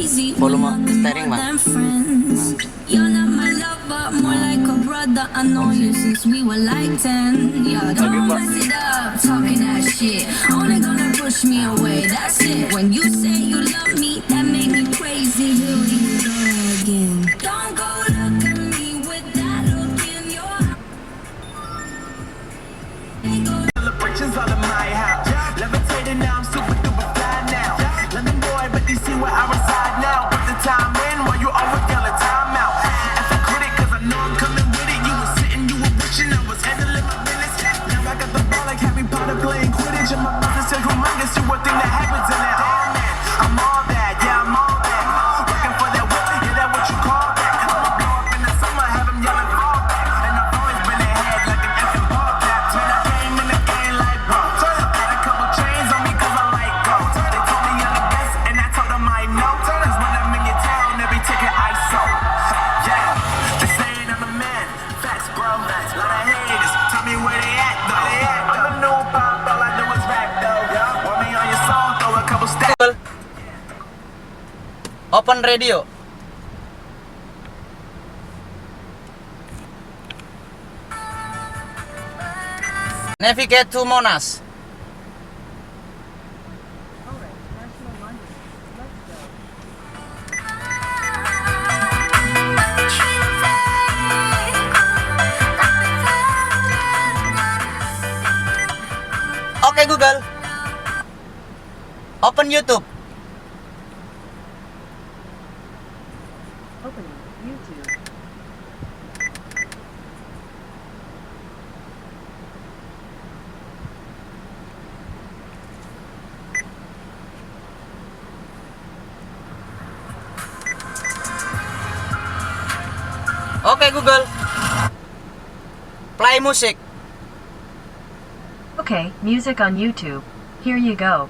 volume steering mah. You're not my lover, more like a brother. I know you since we were like 10. Yeah, don't mess it up, talking that shit. Only gonna push me away, that's it. When you say you love me, that make me crazy. Here we go again. Don't go look at me with that look in your celebrations all in my house. Levitating now, I'm super duper fly now. London boy, but they see where I reside now. Put the time in while you always yelling time out. If I quit it, cause I know I'm coming with it. You were sitting, you were wishing I was handling my business. Now I got the ball like Harry Potter playing Quidditch. And my business is humongous, you would think that happens in it. Oh man, I'm all that, yeah, I'm all that. Working for that whip, yeah, that what you call that. I'ma blow up in the summer, have them yelling fall back. And I've always been ahead like an effing ball cap. Man, I came in the game like bro. Got a couple chains on me cause I like gold. They told me I'm the best and I told them I know. Cause when I'm in your town, every ticket I sold. Yeah, they saying I'm a man. Facts, bro. Lot of haters. Tell me where they at though. I'm a new pop, all I do is rap though. Want me on your song, throw a couple stacks. Open radio. Navigate to Monas. Oke Google. Open YouTube. Opening YouTube. Oke Google. Play music. Okay, music on YouTube. Here you go.